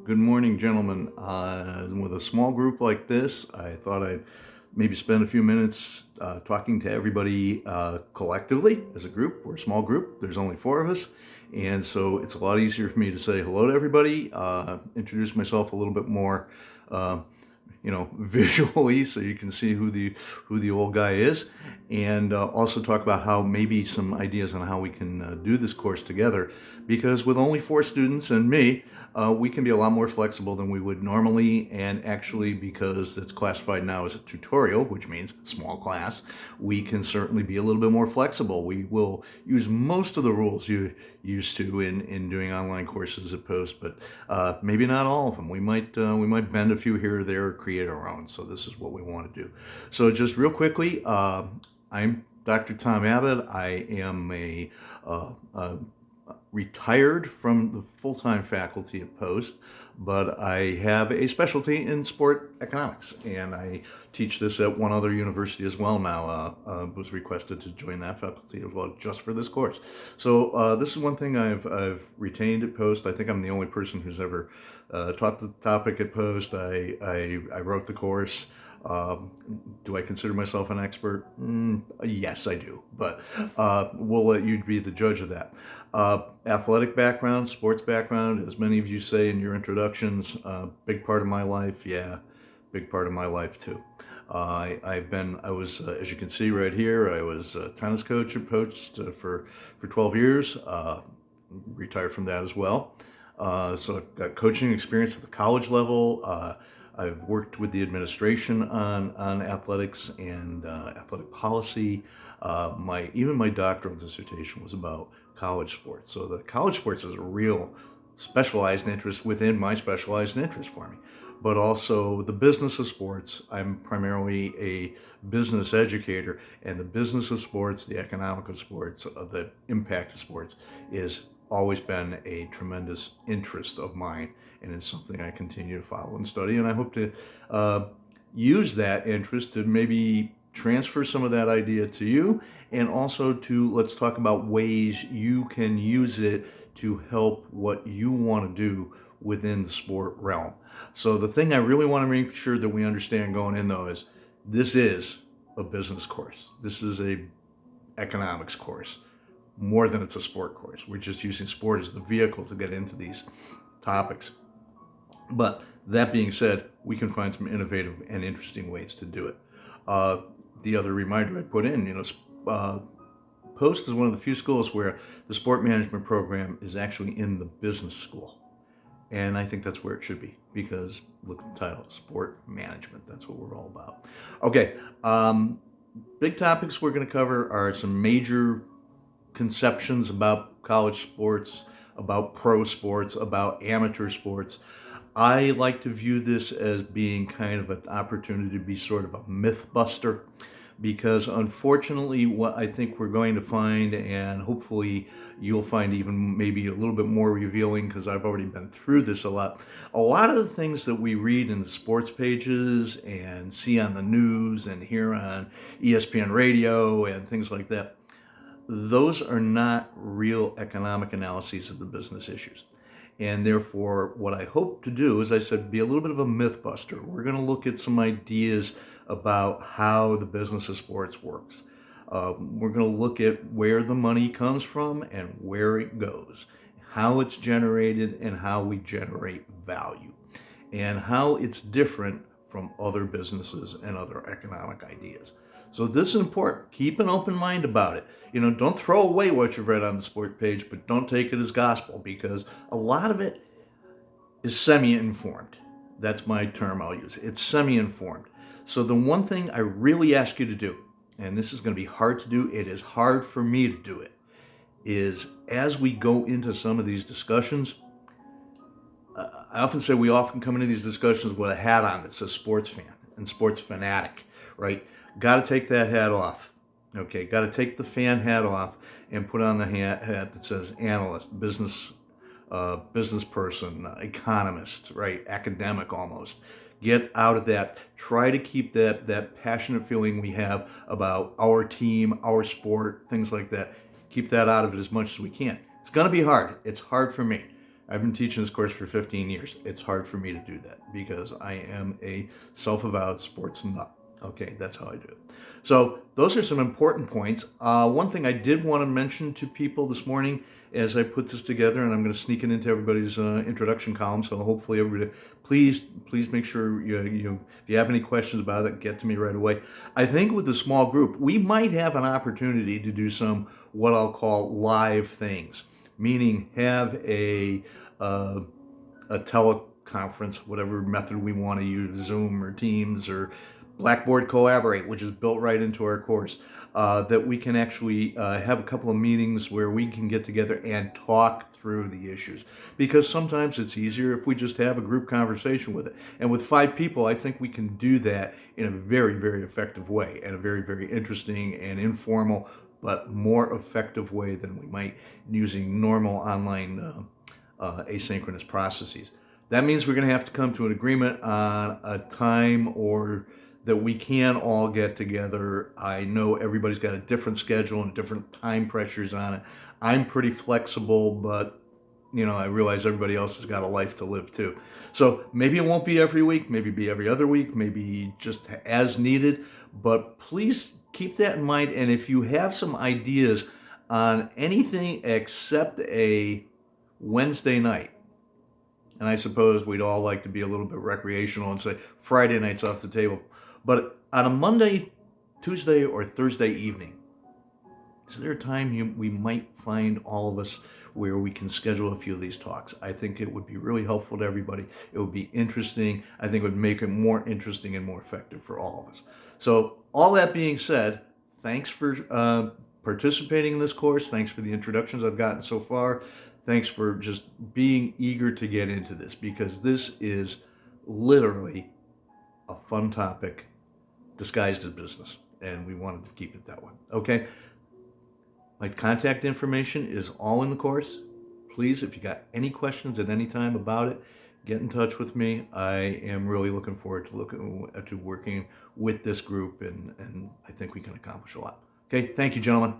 Good morning, gentlemen. With a small group like this, I thought I'd maybe spend a few minutes talking to everybody collectively as a group. We're a small group. There's only four of us. And so it's a lot easier for me to say hello to everybody, introduce myself a little bit more, uh, visually, so you can see who the old guy is, and also talk about how maybe some ideas on how we can do this course together. Because with only four students and me, we can be a lot more flexible than we would normally, and actually, because it's classified now as a tutorial, which means small class, we can certainly be a little bit more flexible. We will use most of the rules you used to in doing online courses at Post, but maybe not all of them. We might bend a few here or there, or create our own. So this is what we want to do. So just real quickly, I'm Dr. Tom Abbott. I am a retired from the full-time faculty at Post, but I have a specialty in sport economics, and I teach this at one other university as well now. Was requested to join that faculty as well just for this course. So this is one thing I've retained at Post. I think I'm the only person who's ever taught the topic at Post. I wrote the course. Do I consider myself an expert? Yes, I do, but we'll let you be the judge of that. Athletic background, sports background, as many of you say in your introductions, big part of my life. Yeah, big part of my life too. I was, as you can see right here, I was a tennis coach at Post for 12 years. Retired from that as well. So I've got coaching experience at the college level. I've worked with the administration on athletics and athletic policy. Even my doctoral dissertation was about college sports. So the college sports is a real specialized interest within my specialized interest for me. But also the business of sports. I'm primarily a business educator, and the business of sports, the economic of sports, the impact of sports is always been a tremendous interest of mine, and it's something I continue to follow and study. And I hope to use that interest to maybe transfer some of that idea to you, and also to let's talk about ways you can use it to help what you want to do within the sport realm. So the thing I really want to make sure that we understand going in, though, is this is a business course. This is a economics course more than it's a sport course. We're just using sport as the vehicle to get into these topics. But that being said, we can find some innovative and interesting ways to do it. The other reminder I put in, Post is one of the few schools where the sport management program is actually in the business school. And I think that's where it should be, because look at the title, sport management. That's what we're all about. Okay, big topics we're going to cover are some major conceptions about college sports, about pro sports, about amateur sports. I like to view this as being kind of an opportunity to be sort of a myth buster, because unfortunately what I think we're going to find, and hopefully you'll find even maybe a little bit more revealing, because I've already been through this a lot of the things that we read in the sports pages and see on the news and hear on ESPN radio and things like that, those are not real economic analyses of the business issues. And therefore, what I hope to do, as I said, be a little bit of a myth buster. We're going to look at some ideas about how the business of sports works. We're going to look at where the money comes from and where it goes, how it's generated, and how we generate value, and how it's different from other businesses and other economic ideas. So this is important. Keep an open mind about it. Don't throw away what you've read on the sport page, but don't take it as gospel, because a lot of it is semi-informed. That's my term I'll use. It's semi-informed. So the one thing I really ask you to do, and this is going to be hard to do, it is hard for me to do it, is as we go into some of these discussions, I often say we often come into these discussions with a hat on that says sports fan and sports fanatic, right? Got to take that hat off. Okay, got to take the fan hat off and put on the hat that says analyst, business person, economist, right? Academic almost. Get out of that. Try to keep that passionate feeling we have about our team, our sport, things like that. Keep that out of it as much as we can. It's going to be hard. It's hard for me. I've been teaching this course for 15 years. It's hard for me to do that because I am a self-avowed sports nut. Okay, that's how I do it. So those are some important points. One thing I did want to mention to people this morning as I put this together, and I'm going to sneak it into everybody's introduction column, so hopefully everybody, please make sure if you have any questions about it, get to me right away. I think with the small group, we might have an opportunity to do some what I'll call live things, meaning have a teleconference, whatever method we want to use, Zoom or Teams or Blackboard Collaborate, which is built right into our course, that we can actually have a couple of meetings where we can get together and talk through the issues. Because sometimes it's easier if we just have a group conversation with it. And with 5 people, I think we can do that in a very, very effective way, and a very, very interesting and informal, but more effective way than we might using normal online asynchronous processes. That means we're going to have to come to an agreement on a time or that we can all get together. I know everybody's got a different schedule and different time pressures on it. I'm pretty flexible, but I realize everybody else has got a life to live too. So maybe it won't be every week, maybe be every other week, maybe just as needed, but please keep that in mind. And if you have some ideas on anything except a Wednesday night, and I suppose we'd all like to be a little bit recreational and say Friday night's off the table, but on a Monday, Tuesday, or Thursday evening, is there a time we might find all of us where we can schedule a few of these talks? I think it would be really helpful to everybody. It would be interesting. I think it would make it more interesting and more effective for all of us. So all that being said, thanks for participating in this course. Thanks for the introductions I've gotten so far. Thanks for just being eager to get into this, because this is literally a fun topic disguised as business, and we wanted to keep it that way. Okay? My contact information is all in the course. Please, if you got any questions at any time about it, get in touch with me. I am really looking forward to working with this group, and I think we can accomplish a lot. Okay? Thank you, gentlemen.